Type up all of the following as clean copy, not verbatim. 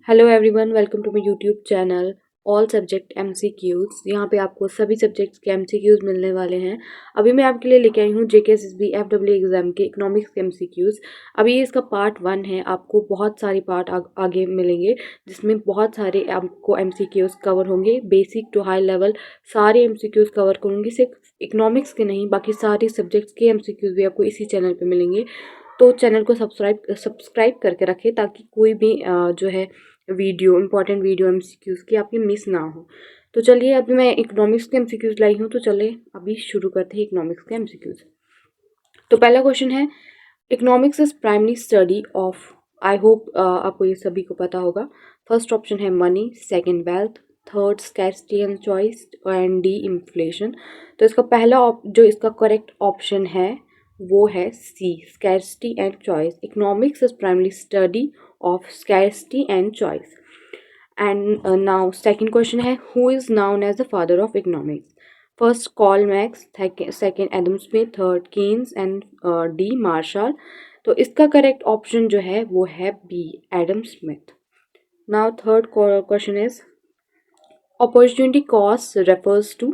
Hello everyone, welcome to my YouTube channel all subject MCQs. यहाँ पे आपको सभी सब्जेक्ट्स के एमसीक्यूज मिलने वाले हैं। अभी मैं आपके लिए लेके आई हूँ जेकेएसएसबी एफडब्ल्यू एग्जाम के इकोनॉमिक्स के एमसीक्यूज। अभी ये इसका पार्ट 1 है। आपको बहुत सारे पार्ट आगे मिलेंगे जिसमें बहुत सारे आपको एमसीक्यूज कवर होंगे, बेसिक टू हाई लेवल सारे एमसीक्यूज कवर करूँगी। सिर्फ इकोनॉमिक्स के नहीं, बाकी सारे सब्जेक्ट्स के एमसीक्यूज भी आपको इसी चैनल पर मिलेंगे। तो चैनल को सब्सक्राइब करके रखें ताकि कोई भी जो है वीडियो इंपॉर्टेंट वीडियो एमसीक्यूज की आपकी मिस ना हो। तो चलिए, अभी मैं इकोनॉमिक्स के एमसीक्यूज लाई हूँ, तो चलिए अभी शुरू करते हैं इकोनॉमिक्स के एमसीक्यूज। तो पहला क्वेश्चन है, economics is primary study of, I hope आपको ये सभी को पता होगा। फर्स्ट ऑप्शन है money, second wealth, third scarcity and choice and D inflation. तो इसका पहला जो इसका करेक्ट ऑप्शन है वो है C, scarcity and choice. Economics is primary study of scarcity and choice. And now second question है, who is known as the father of economics? First Karl Marx, second Adam Smith, third Keynes and D Marshall. तो इसका correct option जो है वो है B, Adam Smith. Now third question is, opportunity cost refers to,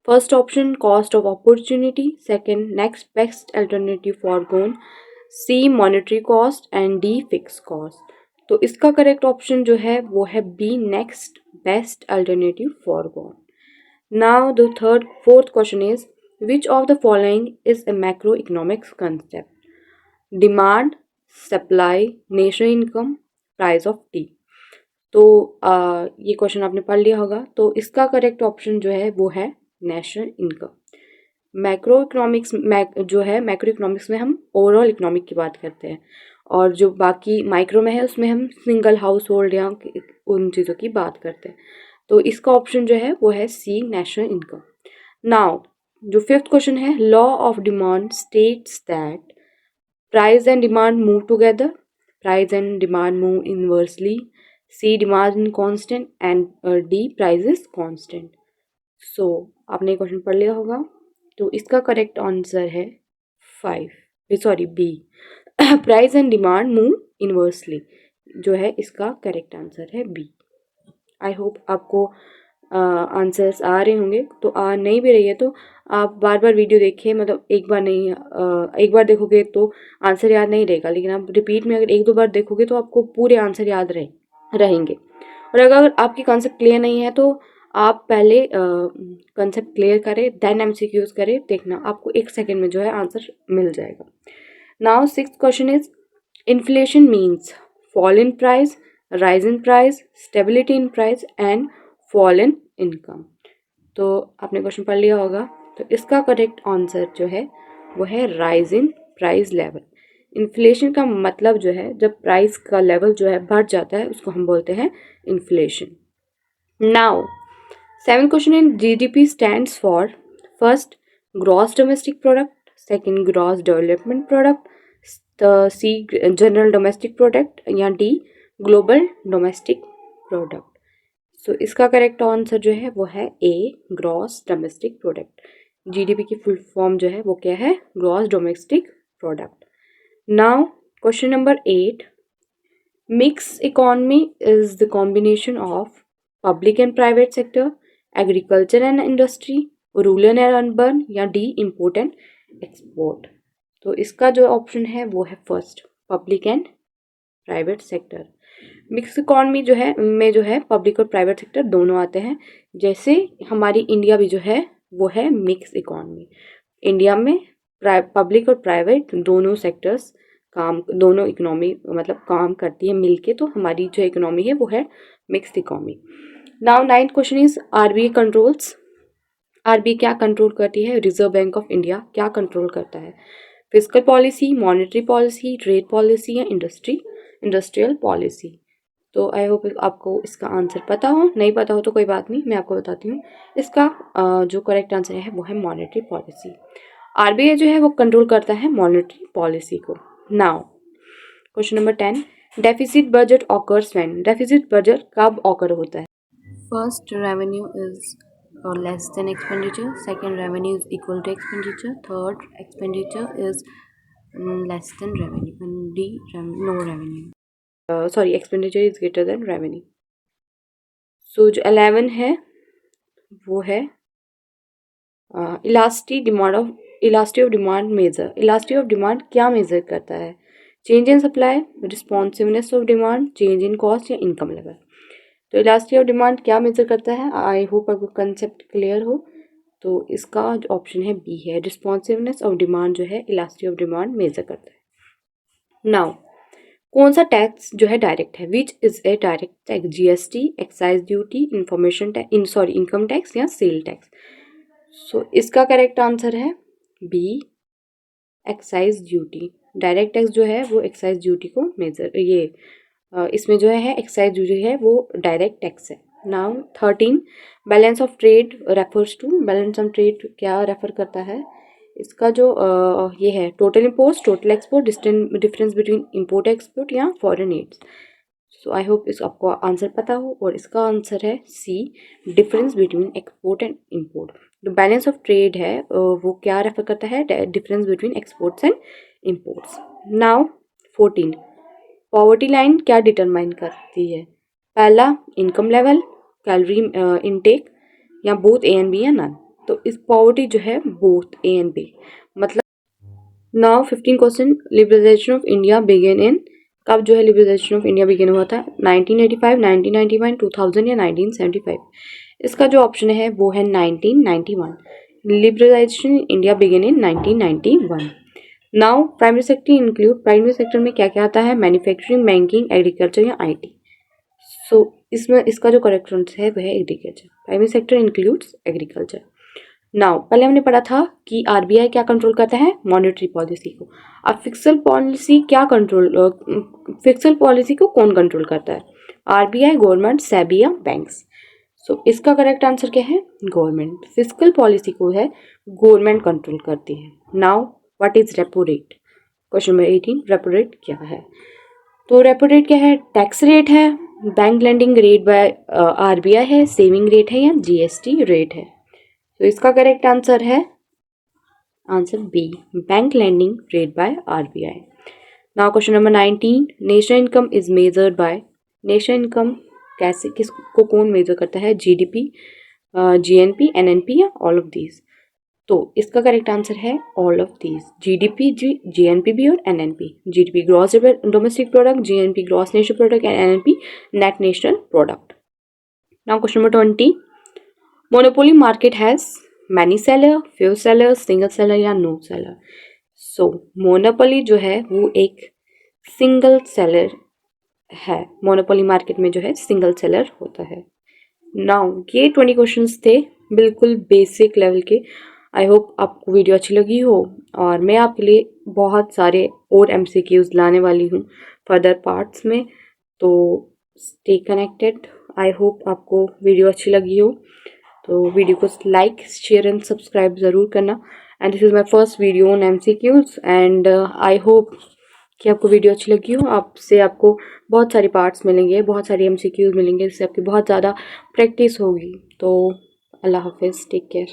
first option cost of opportunity, second next best alternative foregone, C monetary cost and D fix cost. तो इसका correct option जो है वो है B, next best alternative foregone. Now the fourth question is, which of the following is a macro economics concept? Demand, supply, national income, price of tea. तो ये question आपने पढ़ लिया होगा। तो इसका करेक्ट ऑप्शन जो है वो है नेशनल इनकम। मैक्रो इकोनॉमिक्स जो है मैक्रो इकोनॉमिक्स में हम ओवरऑल इकोनॉमिक की बात करते हैं, और जो बाकी माइक्रो में है उसमें हम सिंगल हाउस होल्ड या उन चीज़ों की बात करते हैं। तो इसका ऑप्शन जो है वो है सी, नेशनल इनकम। नाउ जो फिफ्थ क्वेश्चन है, law of demand states that price and demand move together, price and demand move inversely, C demand constant and D price is constant. So आपने question पढ़ लिया होगा। तो इसका correct answer है B, price and demand move inversely, जो है इसका करेक्ट आंसर है बी। आई होप आपको आंसर्स आ रहे होंगे। तो नहीं भी रही है तो आप बार बार वीडियो देखिए, मतलब एक बार नहीं, एक बार देखोगे तो आंसर याद नहीं रहेगा, लेकिन आप रिपीट में अगर एक दो बार देखोगे तो आपको पूरे आंसर याद रहेंगे। और अगर आपकी कॉन्सेप्ट क्लियर नहीं है तो आप पहले कंसेप्ट क्लियर करें, देन एमसीक्यूज करें, देखना आपको 1 सेकेंड में जो है आंसर मिल जाएगा। Now sixth question is, inflation means fall in price, rise in price, stability in price and fall in income. तो आपने क्वेश्चन पढ़ लिया होगा। तो इसका करेक्ट आंसर जो है वो है rise in price level. Inflation का मतलब जो है जब प्राइस का लेवल जो है बढ़ जाता है उसको हम बोलते हैं inflation. Now 7th question in GDP stands for, first gross domestic product, second gross development product, the C general domestic product या D global domestic product। so इसका करेक्ट आंसर जो है वो है A, gross domestic product. GDP की full form जो है वो क्या है? Gross domestic product. Now question number 8, mix economy is the combination of public and private sector, agriculture and industry, rural and urban या डी इम्पोर्ट एंड एक्सपोर्ट। तो इसका जो ऑप्शन है वो है first, public and private sector. Mix economy जो है public और प्राइवेट सेक्टर दोनों आते हैं। जैसे हमारी इंडिया भी जो है वो है मिक्स इकॉनमी। इंडिया में पब्लिक और प्राइवेट दोनों सेक्टर्स दोनों इकोनॉमी मतलब काम करती है मिलके, तो हमारी जो इकोनॉमी है वो है mixed economy. Now 9th question is, RBI controls, RBI क्या कंट्रोल करती है? रिजर्व बैंक ऑफ इंडिया क्या कंट्रोल करता है? Fiscal policy, monetary policy, trade policy या इंडस्ट्रियल पॉलिसी। तो आई होप आपको इसका आंसर पता हो, नहीं पता हो तो कोई बात नहीं, मैं आपको बताती हूँ। इसका जो करेक्ट आंसर है वो है मॉनेटरी पॉलिसी। आरबीआई जो है वो कंट्रोल करता है मॉनेटरी पॉलिसी को। Now question number 10, deficit budget occurs when, deficit budget कब ऑकर होता है? First, revenue is less than expenditure, second revenue is equal to expenditure, third expenditure is less than revenue, and D no revenue. Sorry expenditure is greater than revenue. So जो 11 है वो है elasticity of demand measure. Elasticity of demand क्या measure करता है? Change in supply, responsiveness of demand, change in cost या income level. तो elasticity of demand क्या मेजर करता है? आई होप आपको कंसेप्ट क्लियर हो। तो इसका जो ऑप्शन है बी है, रिस्पॉन्सिवनेस ऑफ डिमांड जो है इलास्टिसिटी ऑफ डिमांड मेजर करता है। नाउ कौन सा टैक्स जो है डायरेक्ट है? Which is a direct tax? GST, excise duty, information tax, income tax या सेल टैक्स। सो इसका करेक्ट आंसर है B, excise duty. Direct tax जो है वो एक्साइज ड्यूटी को मेजर इसमें जो है एक्साइज ड्यूटी है वो डायरेक्ट टैक्स है। Now 13 balance of trade refers to. Balance of trade क्या रेफर करता है? इसका जो ये है total imports, total export, difference between import export या foreign aids. So I hope इस आपको आंसर पता हो और इसका आंसर है C, difference between export and import. जो बैलेंस ऑफ ट्रेड है वो क्या रेफर करता है? Difference between exports and imports. Now 14 poverty line क्या डिटरमाइन करती है? पहला इनकम लेवल, कैलोरी इनटेक या बोथ ए एंड बी या नन। तो इस पॉवर्टी जो है बोथ ए एंड बी, मतलब now 15 question liberalization of India begin in. कब जो है लिबरलाइजेशन ऑफ इंडिया बिगिन हुआ था? 1985, 1991, 2000 या 1975। इसका जो ऑप्शन है वो है 1991। Liberalization India begin in 1991। Now primary sector include, primary sector में क्या क्या आता है? मैन्युफैक्चरिंग, बैंकिंग, एग्रीकल्चर या आईटी। सो इसमें इसका जो करेक्ट आंसर है वह है agriculture. Primary sector includes agriculture. Now पहले हमने पढ़ा था कि आरबीआई क्या कंट्रोल करता है? मॉनेटरी पॉलिसी को। अब फिक्सल पॉलिसी फिक्सल पॉलिसी को कौन कंट्रोल करता है? आरबीआई, गवर्नमेंट, सेबी या बैंक्स। सो इसका करेक्ट आंसर क्या है? गवर्नमेंट। फिस्कल पॉलिसी को है गवर्नमेंट कंट्रोल करती है। Now what is repo rate? Question number 18 repo rate क्या है? तो रेपो रेट क्या है? टैक्स रेट है, bank lending rate by RBI है, सेविंग रेट है या जीएसटी रेट है। तो इसका करेक्ट आंसर है answer B, bank lending rate by RBI. Now question number 19 national income is measured by. National income कैसे किसको कौन मेजर करता है? जीडीपी, जीएनपी, एनएनपी या ऑल ऑफ दीज। तो इसका करेक्ट आंसर है all of these, GDP, GNP और NNP. GDP gross domestic product, GNP gross national product and NNP net national product. Now question number 20 monopoly market has many seller, few seller, single seller या no seller. So monopoly जो है वो एक single seller है। Monopoly market में जो है single seller होता है। नाउ ये 20 क्वेश्चंस थे बिल्कुल बेसिक लेवल के। आई होप आपको वीडियो अच्छी लगी हो और मैं आपके लिए बहुत सारे और एमसीक्यूज लाने वाली हूँ फर्दर पार्ट्स में, तो स्टे कनेक्टेड। आई होप आपको वीडियो अच्छी लगी हो, तो वीडियो को लाइक, शेयर एंड सब्सक्राइब ज़रूर करना। And this is my first video on MCQs and I hope कि आपको वीडियो अच्छी लगी हो। आपको बहुत सारे पार्ट्स मिलेंगे, बहुत सारी एमसीक्यूज मिलेंगे, जिससे आपकी बहुत ज़्यादा प्रैक्टिस होगी। तो अल्लाह हाफिज़, टेक केयर।